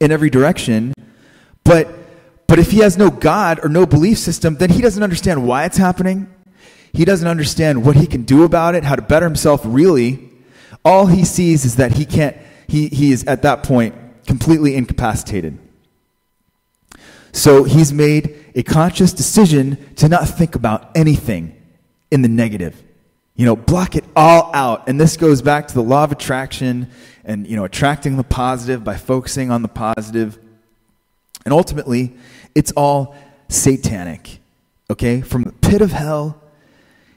in every direction. But if he has no God or no belief system, then he doesn't understand why it's happening. He doesn't understand what he can do about it, how to better himself really. All he sees is that he is at that point completely incapacitated. So he's made a conscious decision to not think about anything in the negative. Block it all out. And this goes back to the law of attraction and, attracting the positive by focusing on the positive. And ultimately, it's all satanic, okay? From the pit of hell,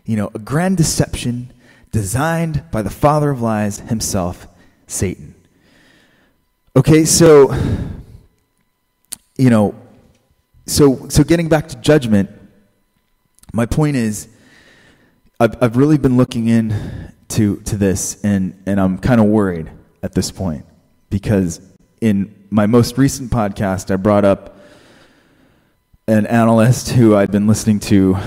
a grand deception designed by the father of lies himself, Satan. Okay, so getting back to judgment, my point is, I've really been looking into this, and I'm kind of worried at this point, because in my most recent podcast, I brought up an analyst who I'd been listening to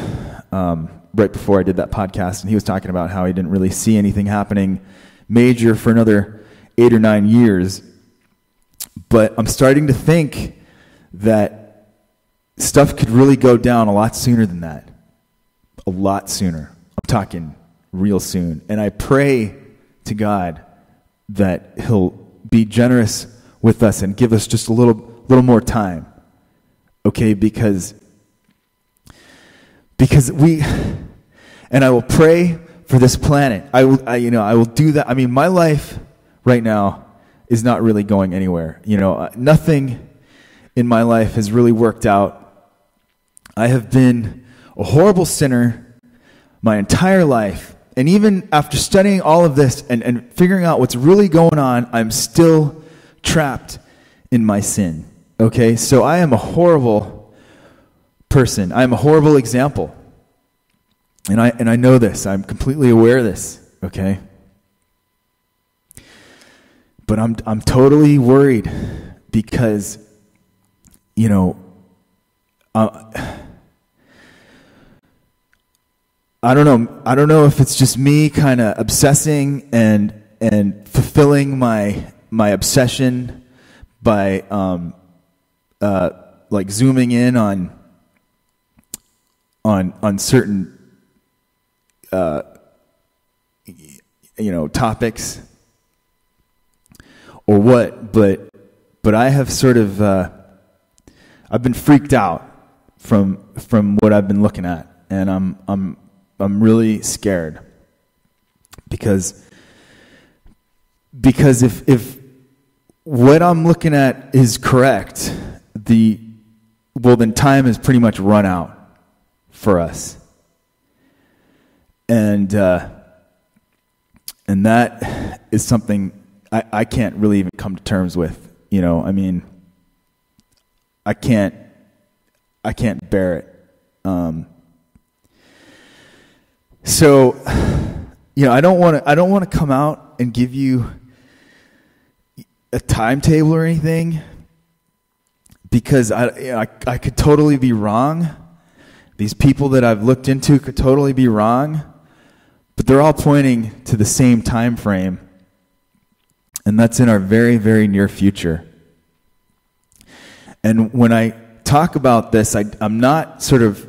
right before I did that podcast, and he was talking about how he didn't really see anything happening major for another 8 or 9 years. But I'm starting to think that stuff could really go down a lot sooner than that. A lot sooner. I'm talking real soon. And I pray to God that he'll be generous with us and give us just a little more time. Okay, because we, and I will pray for this planet. I will do that. I mean, my life right now is not really going anywhere. Nothing in my life has really worked out. I have been a horrible sinner my entire life. And even after studying all of this and figuring out what's really going on, I'm still trapped in my sin. Okay? So I am a horrible person. I am a horrible example. And I know this. I'm completely aware of this. Okay? But I'm totally worried because, I don't know if it's just me kind of obsessing and fulfilling my obsession by like zooming in on certain topics or what, but I have sort of I've been freaked out from what I've been looking at, and I'm really scared because if what I'm looking at is correct, then time has pretty much run out for us, and that is something I can't really even come to terms with. I mean, I can't bear it. So, I don't want to come out and give you a timetable or anything, because I could totally be wrong. These people that I've looked into could totally be wrong, but they're all pointing to the same time frame, and that's in our very, very near future. And when I talk about this, I'm not sort of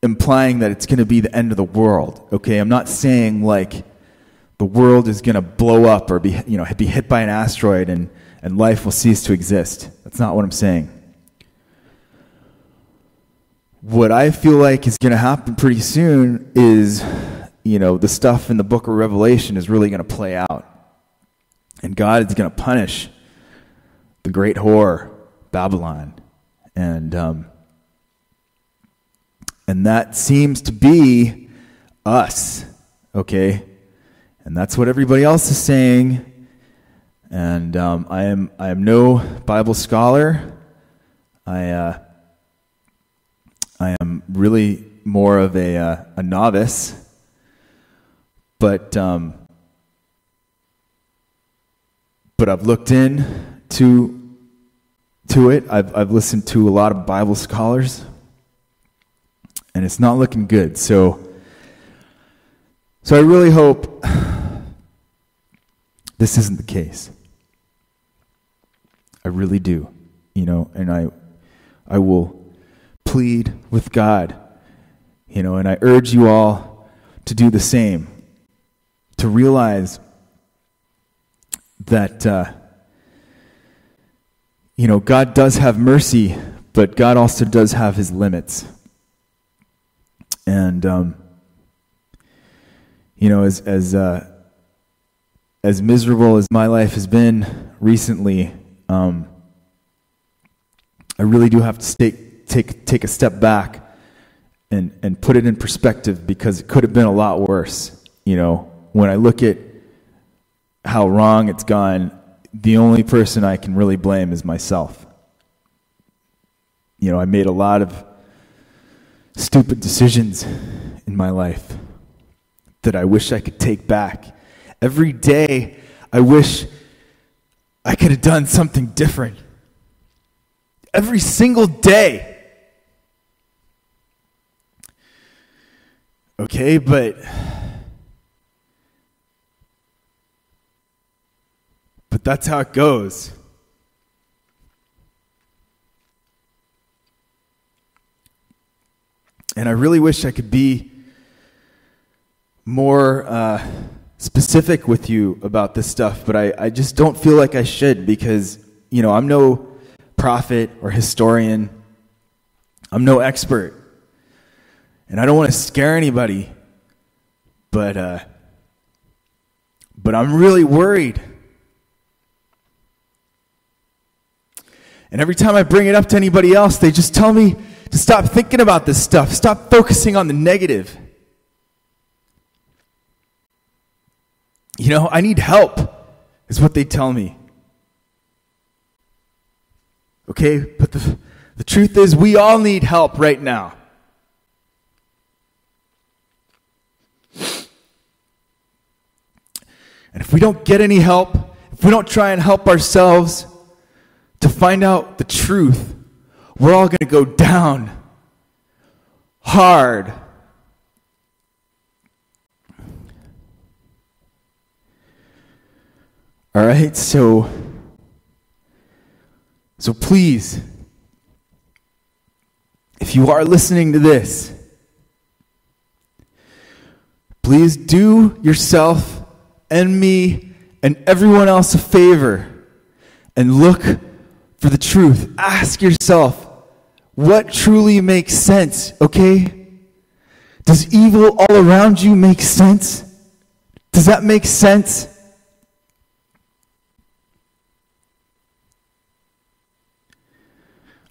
implying that it's going to be the end of the world, okay? I'm not saying like the world is going to blow up or be hit by an asteroid and life will cease to exist. That's not what I'm saying. What I feel like is going to happen pretty soon is, the stuff in the book of Revelation is really going to play out. And God is going to punish the great whore, Babylon. And that seems to be us, okay? And that's what everybody else is saying. And I am no Bible scholar. I am really more of a novice. But I've looked into it. I've listened to a lot of Bible scholars. And it's not looking good. So I really hope this isn't the case. I really do. And I will plead with God, and I urge you all to do the same, to realize that, God does have mercy, but God also does have his limits. And, as miserable as my life has been recently, I really do have to take a step back and put it in perspective, because it could have been a lot worse. When I look at how wrong it's gone, the only person I can really blame is myself. I made a lot of stupid decisions in my life that I wish I could take back. Every day, I wish I could have done something different. Every single day. Okay, but that's how it goes. And I really wish I could be more specific with you about this stuff, but I just don't feel like I should, because, I'm no prophet or historian. I'm no expert. And I don't want to scare anybody, but I'm really worried. And every time I bring it up to anybody else, they just tell me to stop thinking about this stuff. Stop focusing on the negative. I need help, is what they tell me. Okay, but the truth is, we all need help right now. And if we don't get any help, if we don't try and help ourselves to find out the truth, we're all going to go down hard. All right, so please, if you are listening to this, please do yourself and me and everyone else a favor and look for the truth. Ask yourself, what truly makes sense, okay? Does evil all around you make sense? Does that make sense?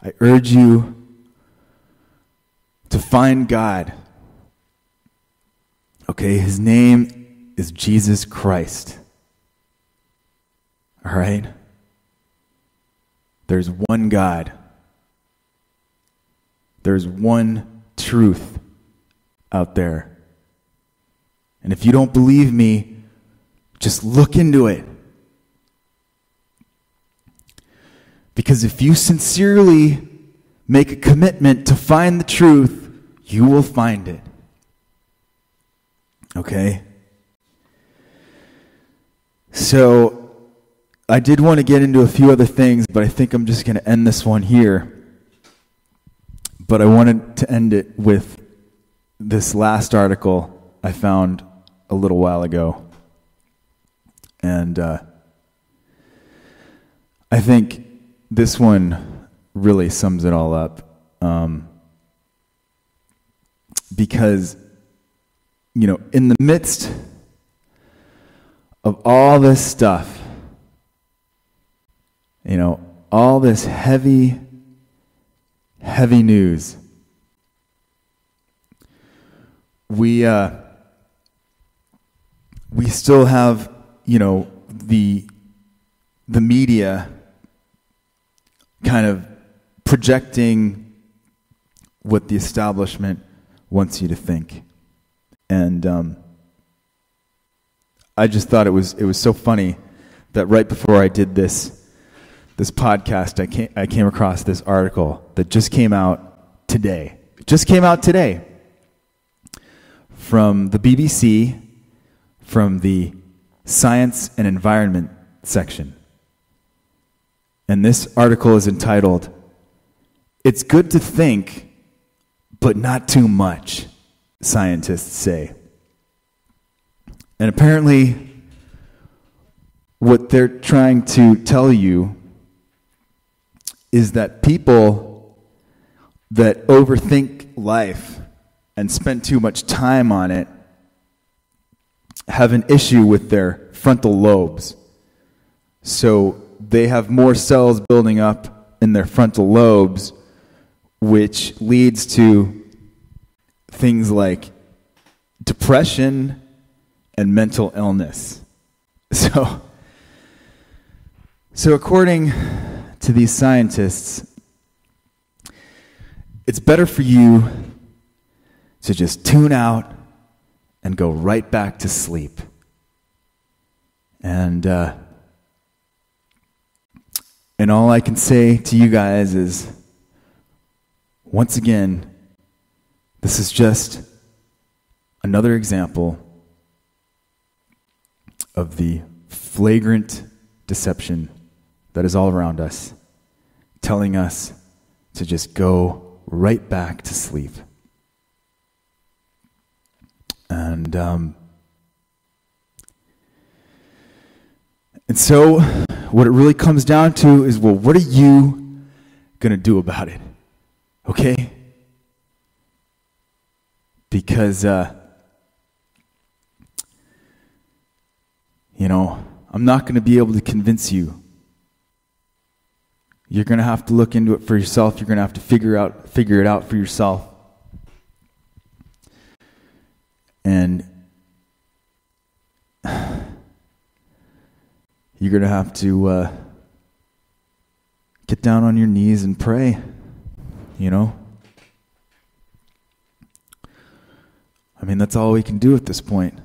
I urge you to find God. Okay, his name is Jesus Christ. All right? There's one God. There's one truth out there. And if you don't believe me, just look into it. Because if you sincerely make a commitment to find the truth, you will find it. Okay? So, I did want to get into a few other things, but I think I'm just going to end this one here. But I wanted to end it with this last article I found a little while ago. And I think this one really sums it all up. Because, in the midst of all this stuff, all this heavy news, we still have, the media kind of projecting what the establishment wants you to think. And I just thought it was so funny that right before I did this podcast, I came across this article that just came out today. It just came out today from the BBC, from the Science and Environment section. And this article is entitled, "It's Good to Think, but Not Too Much," scientists say. And apparently, what they're trying to tell you is that people that overthink life and spend too much time on it have an issue with their frontal lobes. So they have more cells building up in their frontal lobes, which leads to things like depression and mental illness. So according to these scientists, it's better for you to just tune out and go right back to sleep. And all I can say to you guys is, once again, this is just another example of the flagrant deception that is all around us, telling us to just go right back to sleep. And so what it really comes down to is, well, what are you going to do about it? Okay? Because, I'm not going to be able to convince you. You're going to have to look into it for yourself. You're going to have to figure it out for yourself. And you're going to have to get down on your knees and pray, I mean, that's all we can do at this point.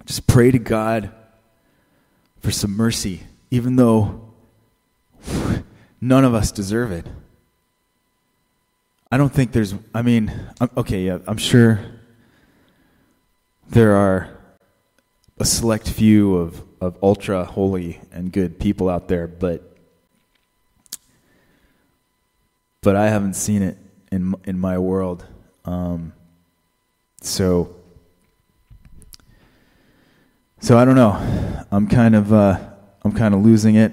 Just pray to God for some mercy, even though none of us deserve it. I don't think I'm sure there are a select few of ultra holy and good people out there, but I haven't seen it in my world. So I don't know. I'm kind of losing it.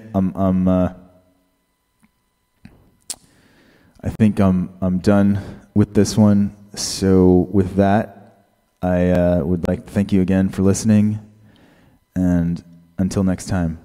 I think I'm done with this one. So with that, I would like to thank you again for listening, and until next time.